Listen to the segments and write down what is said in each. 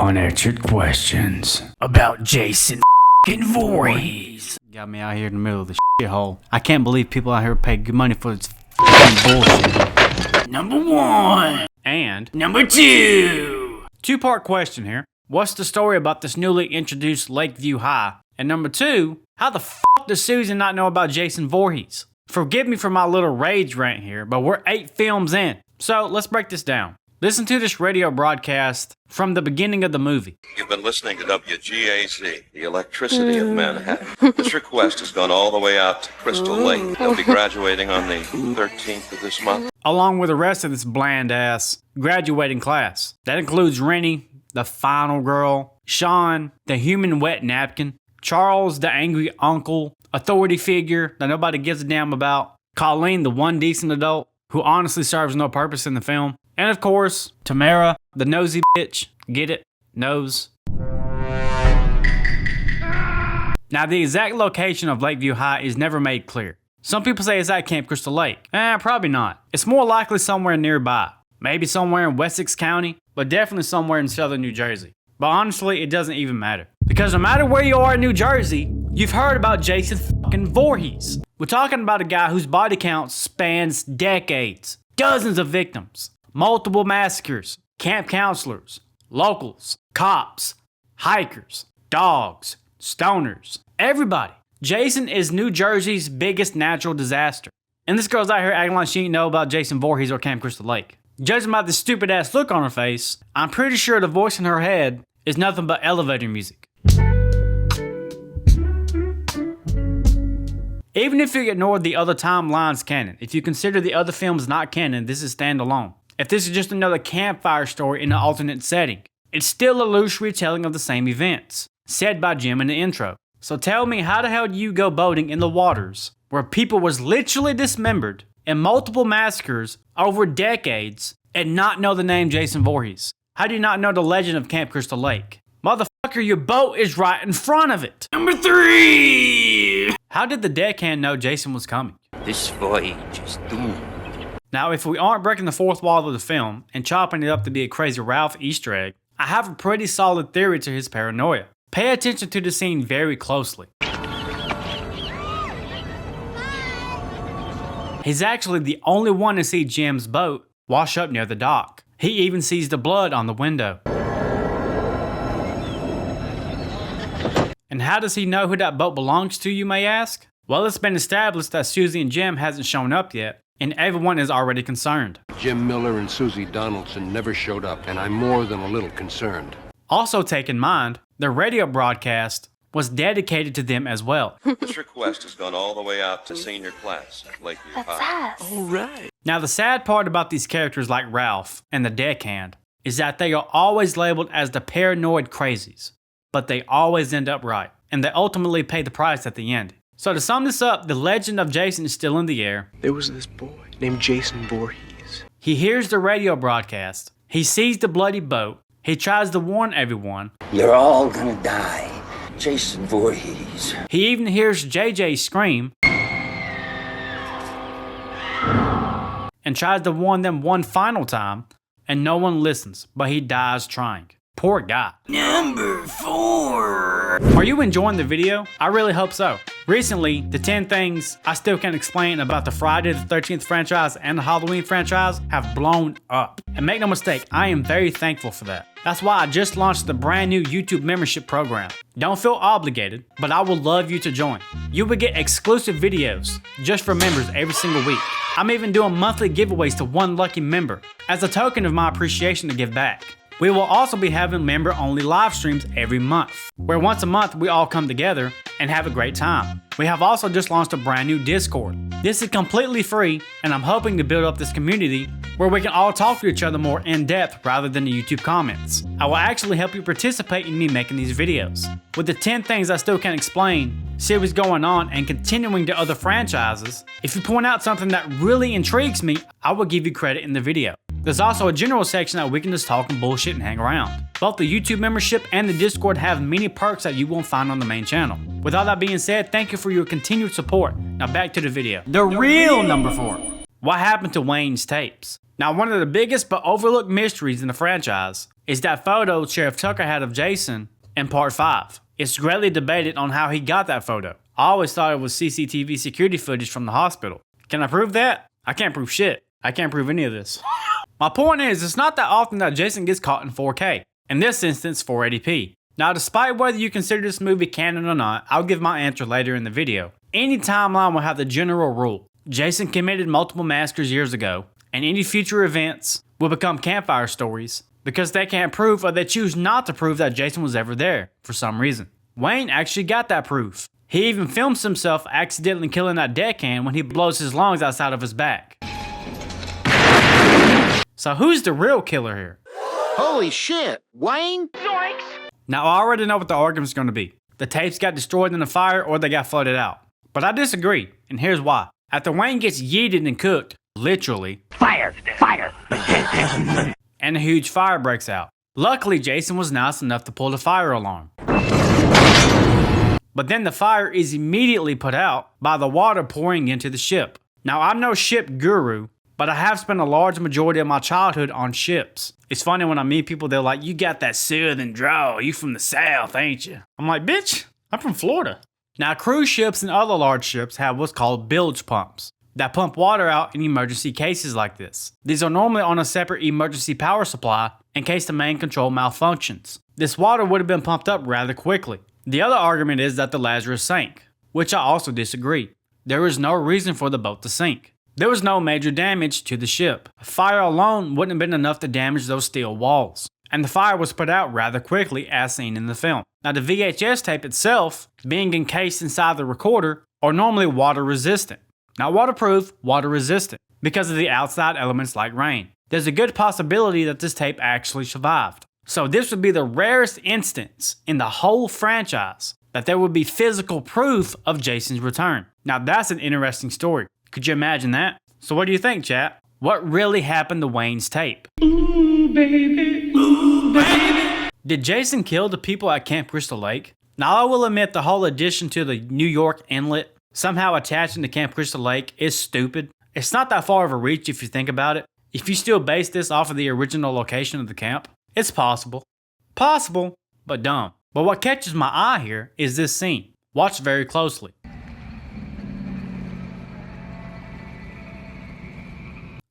unanswered questions about Jason Voorhees. Got me out here in the middle of the shithole. I can't believe people out here pay good money for this bullshit. Number 1 And number 2. Two-part question here. What's the story about this newly introduced Lakeview High? And number 2, how the fuck does Susan not know about Jason Voorhees? Forgive me for my little rage rant here, but we're 8 films in. So let's break this down. Listen to this radio broadcast from the beginning of the movie. You've been listening to WGAZ, the electricity of Manhattan. This request has gone all the way out to Crystal Lake. They'll be graduating on the 13th of this month. Along with the rest of this bland-ass graduating class. That includes Rennie, the final girl, Sean, the human wet napkin, Charles, the angry uncle, authority figure that nobody gives a damn about, Colleen, the one decent adult who honestly serves no purpose in the film, and of course, Tamara, the nosy bitch. Get it? Nose. Now, the exact location of Lakeview High is never made clear. Some people say it's at Camp Crystal Lake. Probably not. It's more likely somewhere nearby. Maybe somewhere in Wessex County, but definitely somewhere in southern New Jersey. But honestly, it doesn't even matter. Because no matter where you are in New Jersey, you've heard about Jason fucking Voorhees. We're talking about a guy whose body count spans decades. Dozens of victims. Multiple massacres. Camp counselors. Locals. Cops. Hikers. Dogs. Stoners. Everybody. Jason is New Jersey's biggest natural disaster. And this girl's out here acting like she didn't know about Jason Voorhees or Camp Crystal Lake. Judging by the stupid ass look on her face, I'm pretty sure the voice in her head is nothing but elevator music. Even if you ignore the other timelines canon, if you consider the other films not canon, this is standalone. If this is just another campfire story in an alternate setting, it's still a loose retelling of the same events, said by Jim in the intro. So tell me, how the hell do you go boating in the waters where people was literally dismembered and multiple massacres over decades and not know the name Jason Voorhees? How do you not know the legend of Camp Crystal Lake? Motherfucker, your boat is right in front of it. Number 3. How did the deckhand know Jason was coming? This voyage is doomed. Now, if we aren't breaking the fourth wall of the film and chopping it up to be a Crazy Ralph Easter egg, I have a pretty solid theory to his paranoia. Pay attention to the scene very closely. He's actually the only one to see Jim's boat wash up near the dock. He even sees the blood on the window. And how does he know who that boat belongs to, you may ask? Well, it's been established that Susie and Jim hasn't shown up yet, and everyone is already concerned. Jim Miller and Susie Donaldson never showed up, and I'm more than a little concerned. Also take in mind, the radio broadcast was dedicated to them as well. This request has gone all the way out to senior class at Lakeview High. All right. Now, the sad part about these characters like Ralph and the deckhand is that they are always labeled as the paranoid crazies, but they always end up right, and they ultimately pay the price at the end. So to sum this up, the legend of Jason is still in the air. There was this boy named Jason Voorhees. He hears the radio broadcast, he sees the bloody boat, he tries to warn everyone. You're all gonna die. Jason Voorhees. He even hears JJ scream and tries to warn them one final time, and no one listens, but he dies trying. Poor guy. Number 4. Are you enjoying the video? I really hope so. Recently, the 10 things I still can't explain about the Friday the 13th franchise and the Halloween franchise have blown up. And make no mistake, I am very thankful for that. That's why I just launched the brand new YouTube membership program. Don't feel obligated, but I would love you to join. You will get exclusive videos just for members every single week. I'm even doing monthly giveaways to one lucky member as a token of my appreciation to give back. We will also be having member-only live streams every month, where once a month we all come together and have a great time. We have also just launched a brand new Discord. This is completely free, and I'm hoping to build up this community where we can all talk to each other more in depth rather than the YouTube comments. I will actually help you participate in me making these videos. With the 10 things I still can't explain series going on and continuing to other franchises, if you point out something that really intrigues me, I will give you credit in the video. There's also a general section that we can just talk and bullshit and hang around. Both the YouTube membership and the Discord have many perks that you won't find on the main channel. With all that being said, thank you for your continued support. Now back to the video. The real number 4. What happened to Wayne's tapes? Now, one of the biggest but overlooked mysteries in the franchise is that photo Sheriff Tucker had of Jason in Part 5. It's greatly debated on how he got that photo. I always thought it was CCTV security footage from the hospital. Can I prove that? I can't prove shit. I can't prove any of this. My point is, it's not that often that Jason gets caught in 4K. In this instance, 480p. Now, despite whether you consider this movie canon or not, I'll give my answer later in the video. Any timeline will have the general rule. Jason committed multiple massacres years ago, and any future events will become campfire stories because they can't prove or they choose not to prove that Jason was ever there for some reason. Wayne actually got that proof. He even films himself accidentally killing that deckhand when he blows his lungs outside of his back. So who's the real killer here? Holy shit, Wayne? Zoinks! Now I already know what the argument's going to be. The tapes got destroyed in the fire or they got flooded out. But I disagree, and here's why. After Wayne gets yeeted and cooked, literally, fire, and a huge fire breaks out. Luckily, Jason was nice enough to pull the fire alarm. But then the fire is immediately put out by the water pouring into the ship. Now, I'm no ship guru, but I have spent a large majority of my childhood on ships. It's funny when I meet people, they're like, you got that southern drawl, you from the south, ain't you? I'm like, bitch, I'm from Florida. Now, cruise ships and other large ships have what's called bilge pumps that pump water out in emergency cases like this. These are normally on a separate emergency power supply in case the main control malfunctions. This water would have been pumped up rather quickly. The other argument is that the Lazarus sank, which I also disagree. There is no reason for the boat to sink. There was no major damage to the ship. A fire alone wouldn't have been enough to damage those steel walls. And the fire was put out rather quickly as seen in the film. Now the VHS tape itself, being encased inside the recorder, are normally water resistant. Not waterproof, water resistant, because of the outside elements like rain. There's a good possibility that this tape actually survived. So this would be the rarest instance in the whole franchise that there would be physical proof of Jason's return. Now that's an interesting story. Could you imagine that? So what do you think, chat? What really happened to Wayne's tape? Ooh, baby. Ooh, baby. Did Jason kill the people at Camp Crystal Lake? Now I will admit the whole addition to the New York inlet somehow attaching to Camp Crystal Lake is stupid. It's not that far of a reach if you think about it. If you still base this off of the original location of the camp, it's possible. Possible, but dumb. But what catches my eye here is this scene. Watch very closely.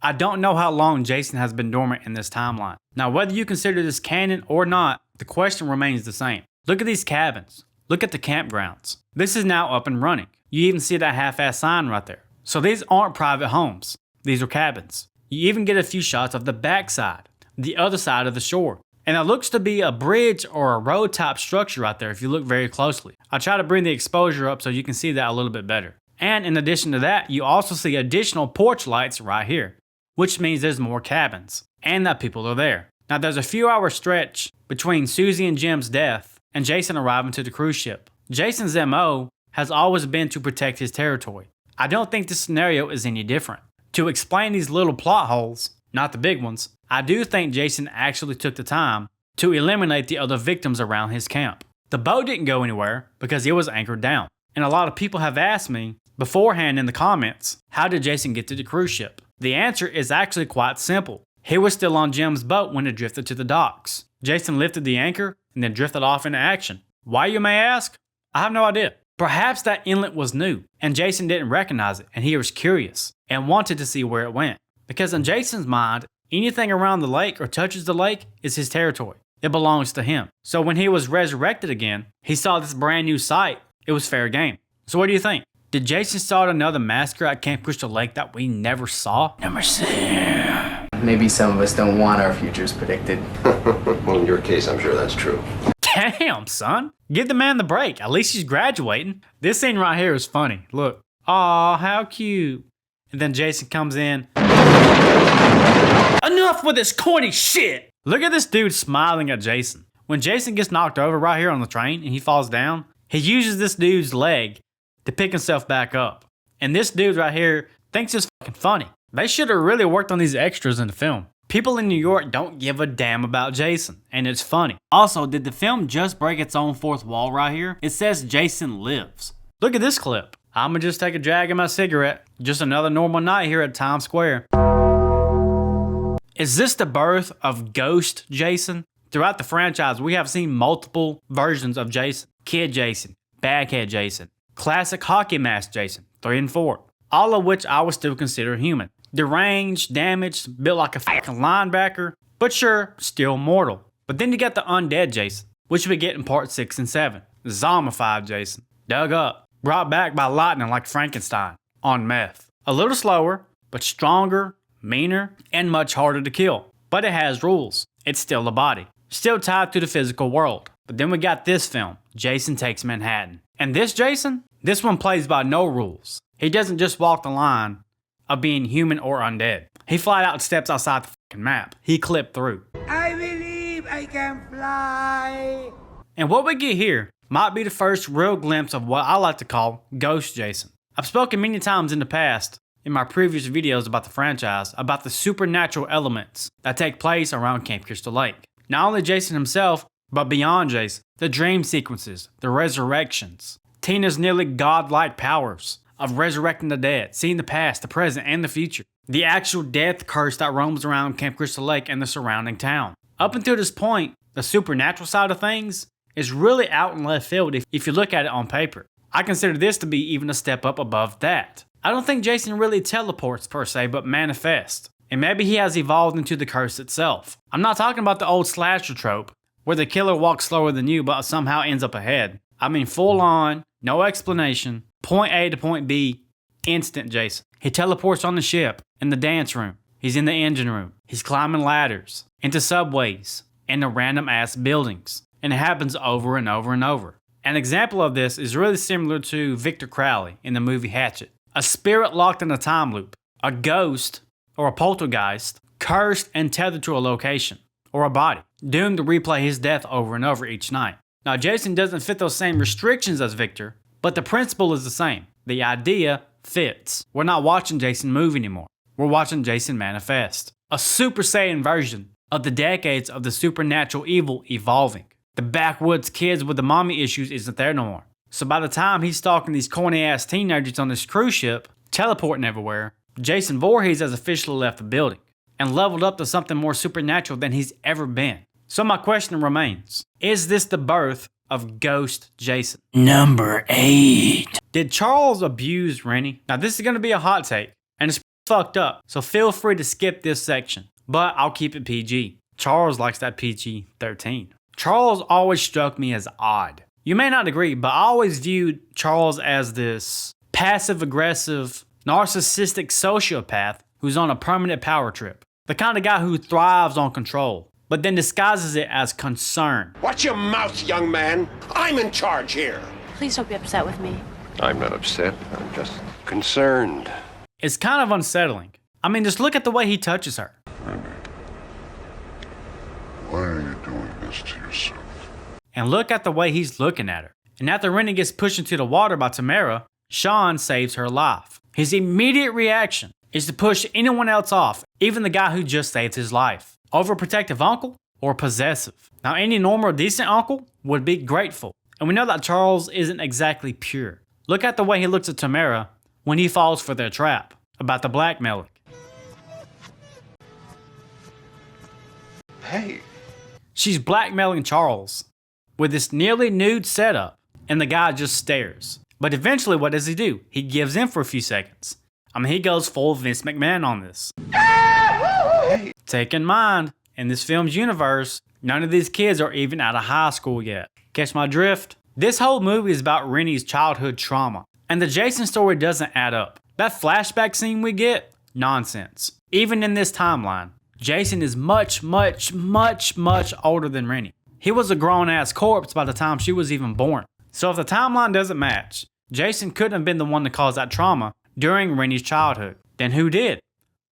I don't know how long Jason has been dormant in this timeline. Now, whether you consider this canon or not, the question remains the same. Look at these cabins. Look at the campgrounds. This is now up and running. You even see that half-ass sign right there. So these aren't private homes. These are cabins. You even get a few shots of the backside, the other side of the shore. And it looks to be a bridge or a road type structure right there if you look very closely. I'll try to bring the exposure up so you can see that a little bit better. And in addition to that, you also see additional porch lights right here, which means there's more cabins and that people are there. Now there's a few hour stretch between Susie and Jim's death and Jason arriving to the cruise ship. Jason's MO has always been to protect his territory. I don't think this scenario is any different. To explain these little plot holes, not the big ones, I do think Jason actually took the time to eliminate the other victims around his camp. The boat didn't go anywhere because it was anchored down. And a lot of people have asked me beforehand in the comments, how did Jason get to the cruise ship? The answer is actually quite simple. He was still on Jim's boat when it drifted to the docks. Jason lifted the anchor and then drifted off into action. Why, you may ask? I have no idea. Perhaps that inlet was new and Jason didn't recognize it and he was curious and wanted to see where it went. Because in Jason's mind, anything around the lake or touches the lake is his territory. It belongs to him. So when he was resurrected again, he saw this brand new site. It was fair game. So what do you think? Did Jason start another massacre at Camp Crystal Lake that we never saw? Number 6. Maybe some of us don't want our futures predicted. Well, in your case, I'm sure that's true. Damn, son. Give the man the break. At least he's graduating. This scene right here is funny. Look. Aw, how cute. And then Jason comes in. Enough with this corny shit. Look at this dude smiling at Jason. When Jason gets knocked over right here on the train and he falls down, he uses this dude's leg to pick himself back up. And this dude right here thinks it's fucking funny. They should have really worked on these extras in the film. People in New York don't give a damn about Jason, and it's funny. Also, did the film just break its own fourth wall right here? It says Jason lives. Look at this clip. I'ma just take a drag of my cigarette. Just another normal night here at Times Square. Is this the birth of Ghost Jason? Throughout the franchise, we have seen multiple versions of Jason. Kid Jason, Baghead Jason, classic hockey mask Jason, 3 and 4. All of which I would still consider human. Deranged, damaged, built like a fucking linebacker, but sure, still mortal. But then you got the undead Jason, which we get in part 6 and 7. Zombified Jason, dug up, brought back by lightning like Frankenstein, on meth. A little slower, but stronger, meaner, and much harder to kill. But it has rules. It's still a body. Still tied to the physical world. But then we got this film, Jason Takes Manhattan. And this Jason? This one plays by no rules. He doesn't just walk the line of being human or undead. He flat out steps outside the fucking map. He clipped through. I believe I can fly. And what we get here might be the first real glimpse of what I like to call Ghost Jason. I've spoken many times in the past, in my previous videos about the franchise, about the supernatural elements that take place around Camp Crystal Lake. Not only Jason himself, but beyond Jason, the dream sequences, the resurrections, Tina's nearly godlike powers of resurrecting the dead, seeing the past, the present, and the future. The actual death curse that roams around Camp Crystal Lake and the surrounding town. Up until this point, the supernatural side of things is really out in left field if you look at it on paper. I consider this to be even a step up above that. I don't think Jason really teleports per se, but manifests. And maybe he has evolved into the curse itself. I'm not talking about the old slasher trope, where the killer walks slower than you but somehow ends up ahead. I mean full on, no explanation, point A to point B, instant Jason. He teleports on the ship, in the dance room, he's in the engine room, he's climbing ladders, into subways, into random ass buildings. And it happens over and over and over. An example of this is really similar to Victor Crowley in the movie Hatchet. A spirit locked in a time loop, a ghost or a poltergeist, cursed and tethered to a location or a body, doomed to replay his death over and over each night. Now Jason doesn't fit those same restrictions as Victor, but the principle is the same. The idea fits. We're not watching Jason move anymore. We're watching Jason manifest. A Super Saiyan version of the decades of the supernatural evil evolving. The backwoods kids with the mommy issues isn't there no more. So by the time he's stalking these corny ass teenagers on this cruise ship, teleporting everywhere, Jason Voorhees has officially left the building and leveled up to something more supernatural than he's ever been. So my question remains, is this the birth of Ghost Jason? Number 8. Did Charles abuse Rennie? Now this is going to be a hot take, and it's fucked up, so feel free to skip this section, but I'll keep it PG. Charles likes that PG-13. Charles always struck me as odd. You may not agree, but I always viewed Charles as this passive-aggressive, narcissistic sociopath who's on a permanent power trip. The kind of guy who thrives on control, but then disguises it as concern. Watch your mouth, young man. I'm in charge here. Please don't be upset with me. I'm not upset. I'm just concerned. It's kind of unsettling. I mean, just look at the way he touches her. Why are you doing this to yourself? And look at the way he's looking at her. And after Rennie gets pushed into the water by Tamara, Sean saves her life. His immediate reaction is to push anyone else off, even the guy who just saved his life. Overprotective uncle or possessive? Now any normal decent uncle would be grateful. And we know that Charles isn't exactly pure. Look at the way he looks at Tamara when he falls for their trap about the blackmailing. Hey. She's blackmailing Charles with this nearly nude setup, and the guy just stares. But eventually, what does he do? He gives in for a few seconds. I mean, he goes full Vince McMahon on this. Hey. Take in mind, in this film's universe, none of these kids are even out of high school yet. Catch my drift? This whole movie is about Rennie's childhood trauma, and the Jason story doesn't add up. That flashback scene we get? Nonsense. Even in this timeline, Jason is much older than Rennie. He was a grown-ass corpse by the time she was even born. So if the timeline doesn't match, Jason couldn't have been the one to cause that trauma during Rennie's childhood. Then who did?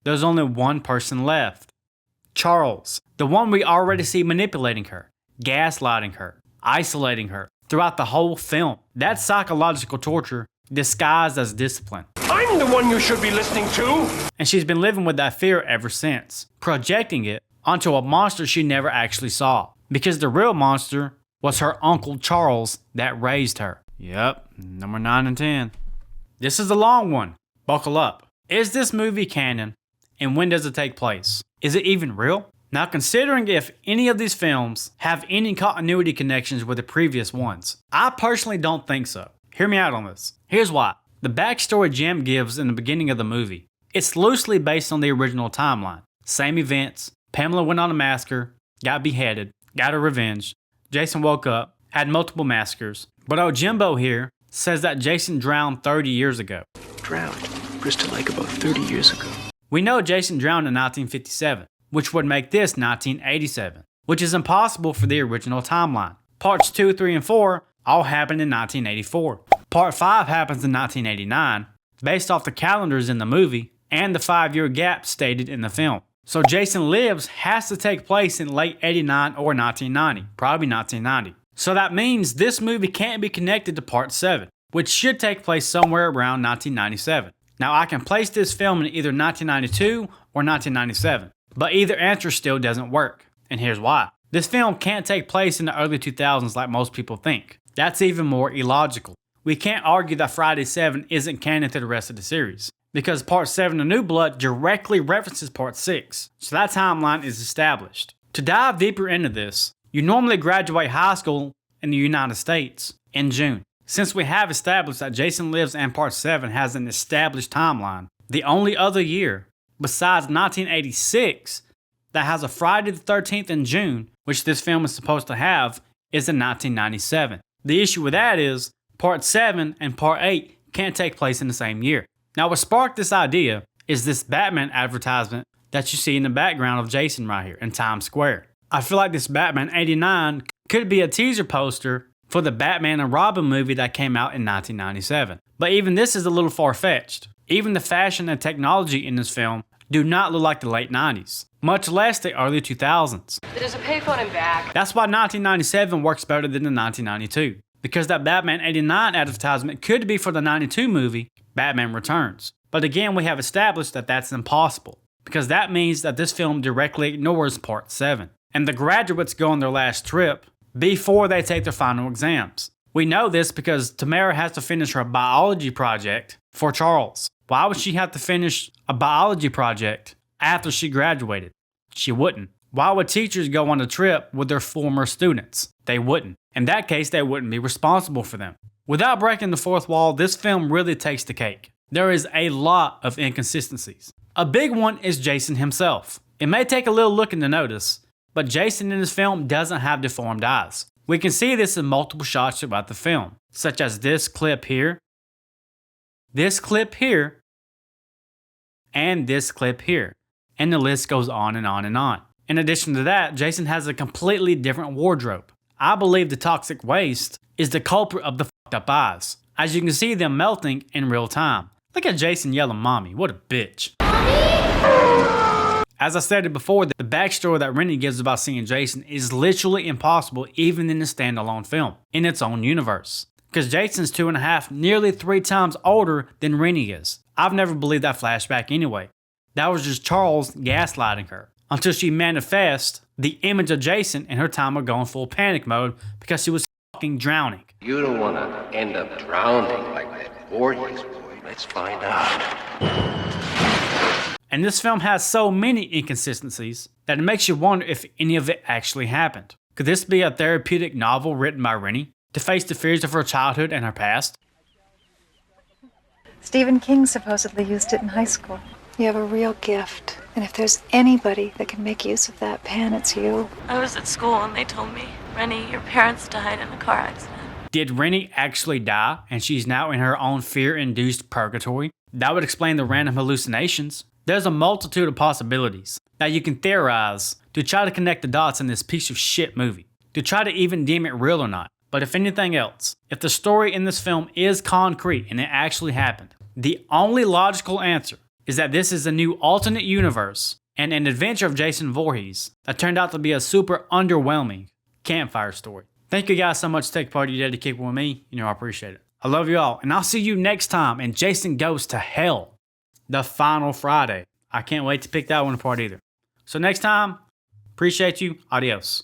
There's only one person left. Charles, the one we already see manipulating her, gaslighting her, isolating her throughout the whole film. That's psychological torture disguised as discipline. I'm the one you should be listening to. And she's been living with that fear ever since, projecting it onto a monster she never actually saw. Because the real monster was her Uncle Charles that raised her. Yep, number 9 and 10. This is a long one. Buckle up. Is this movie canon? And when does it take place? Is it even real? Now, considering if any of these films have any continuity connections with the previous ones, I personally don't think so. Hear me out on this. Here's why. The backstory Jim gives in the beginning of the movie, it's loosely based on the original timeline. Same events. Pamela went on a massacre, got beheaded, got her revenge. Jason woke up, had multiple massacres. But old Jimbo here says that Jason drowned 30 years ago. Drowned. Bristol Lake about 30 years ago. We know Jason drowned in 1957, which would make this 1987, which is impossible for the original timeline. Parts 2, 3, and 4 all happened in 1984. Part 5 happens in 1989, based off the calendars in the movie and the 5-year gap stated in the film. So Jason Lives has to take place in late 89 or 1990, probably 1990. So that means this movie can't be connected to Part 7, which should take place somewhere around 1997. Now I can place this film in either 1992 or 1997, but either answer still doesn't work, and here's why. This film can't take place in the early 2000s like most people think. That's even more illogical. We can't argue that Friday 7 isn't canon to the rest of the series, because Part 7 of New Blood directly references Part 6, so that timeline is established. To dive deeper into this, you normally graduate high school in the United States in June. Since we have established that Jason Lives and Part 7 has an established timeline, the only other year, besides 1986, that has a Friday the 13th in June, which this film is supposed to have, is in 1997. The issue with that is, Part 7 and Part 8 can't take place in the same year. Now what sparked this idea is this Batman advertisement that you see in the background of Jason right here in Times Square. I feel like this Batman 89 could be a teaser poster for the Batman and Robin movie that came out in 1997. But even this is a little far-fetched. Even the fashion and technology in this film do not look like the late 90s, much less the early 2000s. There's a payphone in back. That's why 1997 works better than the 1992, because that Batman 89 advertisement could be for the 92 movie, Batman Returns. But again, we have established that that's impossible, because that means that this film directly ignores Part 7. And the graduates go on their last trip before they take their final exams. We know this because Tamara has to finish her biology project for Charles. Why would she have to finish a biology project after she graduated? She wouldn't. Why would teachers go on a trip with their former students? They wouldn't. In that case, they wouldn't be responsible for them. Without breaking the fourth wall, this film really takes the cake. There is a lot of inconsistencies. A big one is Jason himself. It may take a little looking to notice, but Jason in this film doesn't have deformed eyes. We can see this in multiple shots throughout the film, such as this clip here, and this clip here, and the list goes on and on and on. In addition to that, Jason has a completely different wardrobe. I believe the toxic waste is the culprit of the fucked up eyes, as you can see them melting in real time. Look at Jason yelling mommy, what a bitch. As I stated before, the backstory that Rennie gives about seeing Jason is literally impossible even in a standalone film, in its own universe. Because Jason's 2.5, nearly 3 times older than Rennie is. I've never believed that flashback anyway. That was just Charles gaslighting her, until she manifests the image of Jason in her time of going full panic mode because she was fucking drowning. You don't want to end up drowning like that Voorhees boy. Let's find out. And this film has so many inconsistencies that it makes you wonder if any of it actually happened. Could this be a therapeutic novel written by Rennie to face the fears of her childhood and her past? Stephen King supposedly used it in high school. You have a real gift, and if there's anybody that can make use of that pen, it's you. I was at school and they told me, Rennie, your parents died in a car accident. Did Rennie actually die and she's now in her own fear-induced purgatory? That would explain the random hallucinations. There's a multitude of possibilities that you can theorize to try to connect the dots in this piece of shit movie, to try to even deem it real or not. But if anything else, if the story in this film is concrete and it actually happened, the only logical answer is that this is a new alternate universe and an adventure of Jason Voorhees that turned out to be a super underwhelming campfire story. Thank you guys so much for taking part of your day to keep it with me. You know I appreciate it. I love you all, and I'll see you next time in Jason Goes to Hell, the final Friday. I can't wait to pick that one apart either. So next time, appreciate you. Adios.